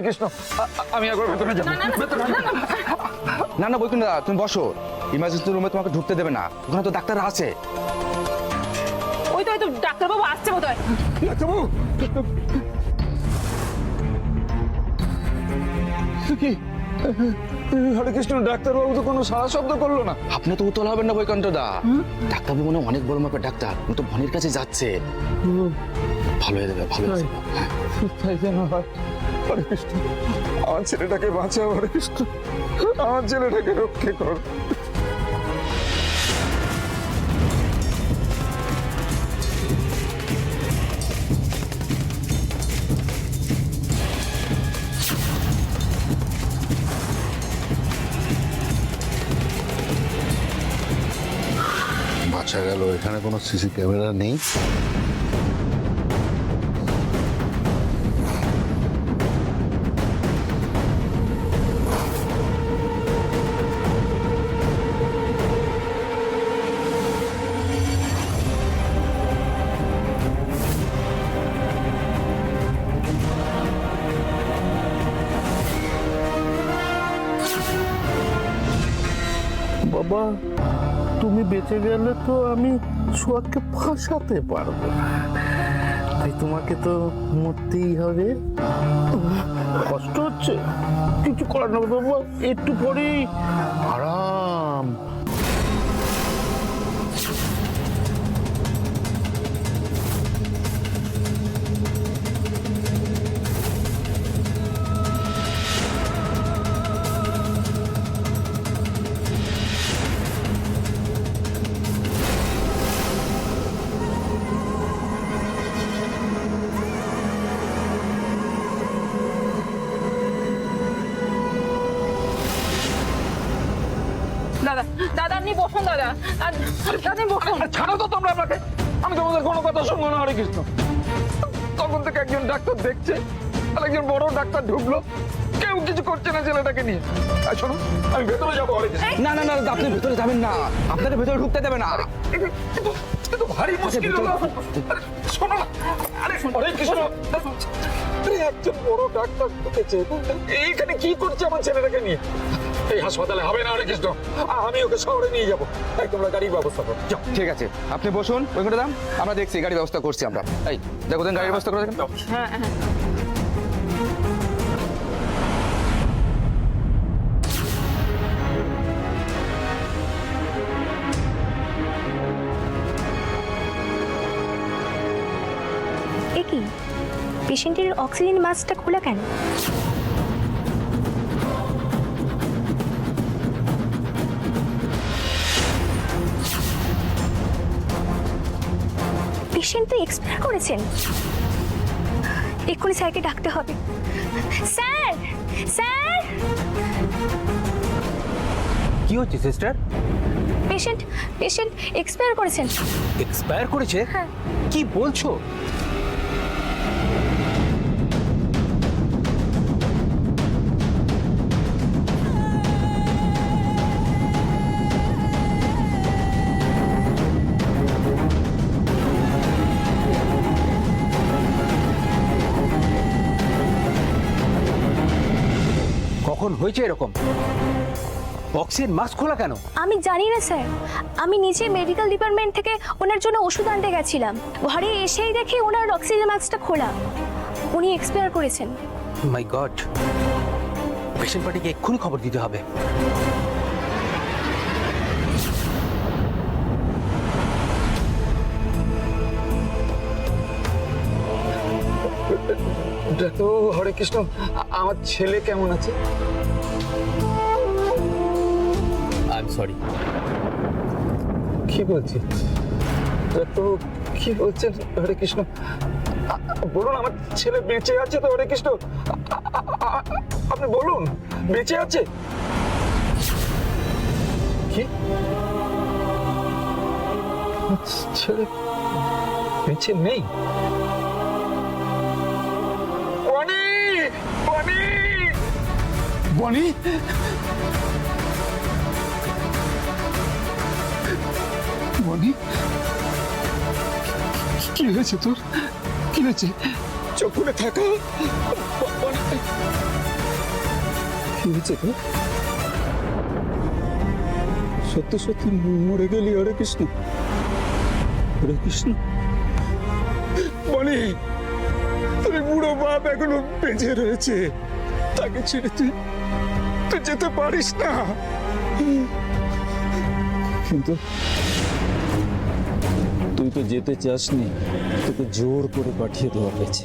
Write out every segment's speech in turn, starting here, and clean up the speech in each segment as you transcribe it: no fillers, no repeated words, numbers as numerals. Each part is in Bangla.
কৃষ্ণ, আমি একবার ভেতরে যাবো। না না বৈকুণ্ঠ দা, তুমি বসো। ইমার্জেন্সি রুমে তোমাকে ঢুকতে দেবে না, ওখানে তো ডাক্তার আছে। ওই তো ডাক্তারবাবু আসছে বোধহয়। ডাক্তারবাবু, কি হরে কৃষ্ণ, ডাক্তারবাবু তো কোনো সাড়া শব্দ করলো না। আপনি তো উতল হবেন না বৈকুণ্ঠ দা, ডাক্তারবাবু মনে হয় অনেক বড় মাপের ডাক্তার, উনি তো ভনির কাছে যাচ্ছে। ভালো হয়ে যাবে, ভালো হয়ে যাবে। হ্যাঁ। তাই যেন হয়। হরে কৃষ্ণ, আমার ছেলেটাকে বাঁচাও। হরে কৃষ্ণ, আমার ছেলেটাকে রক্ষে কর। বাঁচা গেল। এখানে কোনো সিসি ক্যামেরা নেই। বাবা, তুমি বেঁচে গেলে তো আমি সোহাগকে ফাঁসাতে পারবো না, তাই তোমাকে তো মরতেই হবে। কষ্ট হচ্ছে, কিছু করার না বাবা, একটু পরেই আরাম। দাদা দাদা আপনি বসুন, দাদা আপনি বসুন। ছাড়ো তো তোমরা আমাকে, আমি তোমাদের কোনো কথা শুনবো না। হরে কৃষ্ণ, তখন থেকে একজন ডাক্তার দেখছে আর একজন বড় ডাক্তার ঢুকলো, কেউ কিছু করছে না ছেলেটাকে নিয়ে। আর শোনো, আমি ভেতরে যাবো। হরে কৃষ্ণ, না না না, আপনি ভেতরে যাবেন না, আপনাকে ভেতরে ঢুকতে দেবে না। কিন্তু ভারী মুশকিল হলো। আরে শোনো না, আরে হরে কৃষ্ণ, আরে একজন বড় ডাক্তার ঢুকেছে, এইখানে কি করছে আমার ছেলেটাকে নিয়ে? এই হাসপাতালে হবে না। হরে কৃষ্ণ, আমি ওকে শহরে নিয়ে যাবো। তাই তোমরা গাড়ির ব্যবস্থা করো, যাও। ঠিক আছে, আপনি বসুন বৈকুণ্ঠ দা, আমরা দেখছি, গাড়ির ব্যবস্থা করছি আমরা। এই দেখো দেন, গাড়ির ব্যবস্থা করে দেখেন। হ্যাঁ হ্যাঁ এ কি, পেশেন্টের অক্সিজেন মাস্কটা খোলা কেন? পেশেন্ট তো এক্সপায়ার করেছেন। এক্ষুনি স্যারকে ডাকতে হবে। Sir, sir! কি হচ্ছে সিস্টার? পেশেন্ট পেশেন্ট এক্সপায়ার করেছেন। এক্সপায়ার করেছে? হ্যাঁ। কি বলছো? কখন হয়েছে এরকম? অক্সিজেন মাস্ক খোলা কেন? আমি জানি না স্যার, আমি নিচে মেডিকেল ডিপার্টমেন্ট থেকে ওনার জন্য ওষুধ আনতে গেছিলাম। ঘরে এসেই দেখি ওনার অক্সিজেন মাস্কটা খোলা। উনি এক্সপায়ার করেছেন। মাই গড, পেশেন্ট পার্টিকে এক্ষুনি খবর দিতে হবে। তো হরে কৃষ্ণ, আমার ছেলে কেমন আছে? I am sorry. কি বলছি তো, কি বলছেন হরে কৃষ্ণ? বলুন, আমার ছেলে বেঁচে আছে তো? হরে কৃষ্ণ, আপনি বলুন, বেঁচে আছে? কি ছেলে বেঁচে নেই? বনি, বনি, বনি, বনি, কি হয়েছে তোর? কি হয়েছে? চোখ খুলে থাকা। কি হয়েছে তো? সত্যি সত্যি মরে গেলি? হরে কৃষ্ণ, হরে কৃষ্ণ। বনি, তোর বুড়ো বাপ এখনো বেঁচে রয়েছে, তাকে ছেড়ে তুই যেতে পারিস না। কিন্তু তুই তো যেতে চাসনি, তোকে জোর করে পাঠিয়ে দেওয়া হয়েছে।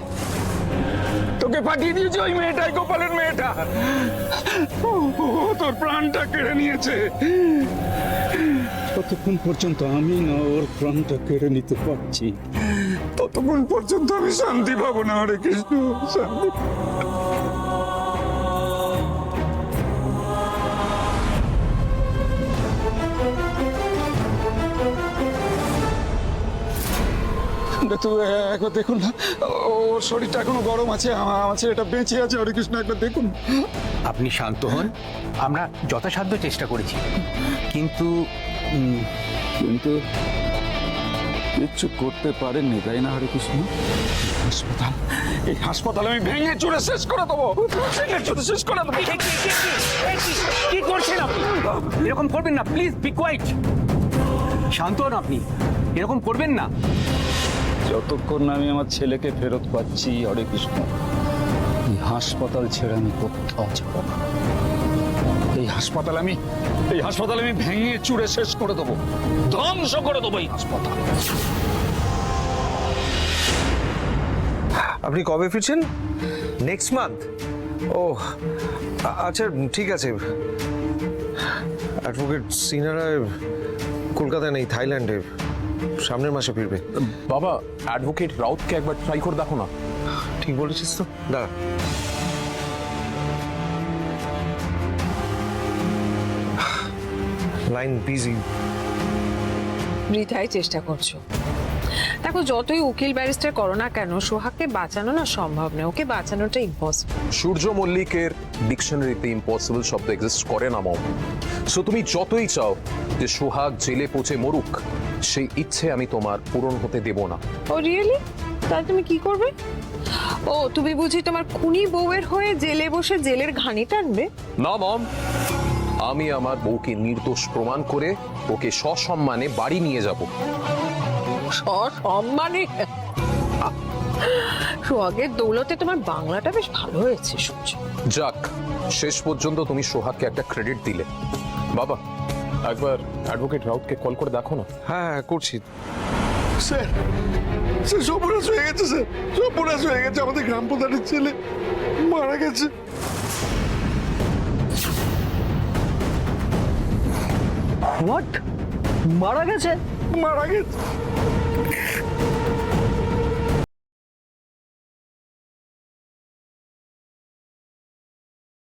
তোকে পাঠিয়ে দিয়েছে ওই মেয়েটাই, গোপালের মেয়েটা। ও তোর প্রাণটা কেড়ে নিয়েছে। ততক্ষণ পর্যন্ত আমি না ওর প্রাণটা কেড়ে নিতে পারছি, ততক্ষণ পর্যন্ত আমি শান্তি পাবো না। হরে কৃষ্ণ, শান্তি। একবার দেখুন না, ওর শরীরটা এখনো গরম আছে, আমার ছেলেটা বেঁচে আছে। হরে কৃষ্ণ, একবার দেখুন। আপনি শান্ত হন, আমরা যথাসাধ্য চেষ্টা করেছি, কিন্তু কিন্তু কিচ্ছু করতে পারেননি, তাই না? হরে কৃষ্ণ। হাসপাতাল, এই হাসপাতাল আমি ভেঙে চুরে শেষ করে দেবো, ভেঙে চুরে শেষ করে দেবো। কি করছেন আপনি? এরকম করবেন না, প্লিজ বি কোয়াইট। শান্ত হন আপনি, এরকম করবেন না। যতক্ষণ না আমি আমার ছেলেকে ফেরত পাচ্ছি, হরে কৃষ্ণ, এই হাসপাতাল ছেড়ে আমি কোথাও যাব না। এই হাসপাতাল আমি ভেঙে চুরে শেষ করে দেবো, ধ্বংস করে দেবো এই হাসপাতাল। আপনি কবে ফিরছেন? Next month? ও আচ্ছা, ঠিক আছে। অ্যাডভোকেট সিনহারা কলকাতায় নেই, থাইল্যান্ডে, সামনের মাসে ফিরবে। বাবা, অ্যাডভোকেট রাউতকে একবার ট্রাই করে দেখো না। ঠিক বলেছিস তো, দাঁড়া। Line busy. বৃথাই চেষ্টা করছো। দেখো, যতই উকিল ব্যারিস্টার করো না কেন, সোহাগকে বাঁচানো না সম্ভব নয়, ওকে বাঁচানোটা ইম্পসিবল। সূর্য মল্লিকের ডিকশনারিতে ইম্পসিবল শব্দ এক্সিস্ট করে না মম। সো তুমি যতই চাও যে সোহাগ জেলে পচে মরুক, সেই ইচ্ছে আমি তোমার পূরণ হতে দেব না। ও রিয়েলি? তাহলে তুমি কি করবে? ও, তুমি বুঝি তোমার খুনি বউয়ের হয়ে জেলে বসে জেলের ঘানি টানবে? না মম, আমি আমার বউকে নির্দোষ প্রমাণ করে ওকে সসম্মানে বাড়ি নিয়ে যাব। সসম্মানে? সোহাগের দৌলতে তোমার বাংলাটা বেশ ভালো হয়েছে সূর্য। যাক, শেষ পর্যন্ত তুমি সোহাগকে একটা ক্রেডিট দিলে। বাবা, একবার অ্যাডভোকেট রাউতকে কল করে দেখো না। হ্যাঁ, করছি। স্যার, সর্বনাশ হয়ে গেছে স্যার, সর্বনাশ হয়ে গেছে। আমাদের গ্রাম প্রধানের ছেলে মারা গেছে। হোয়াট? মারা গেছে? মারা গেছে।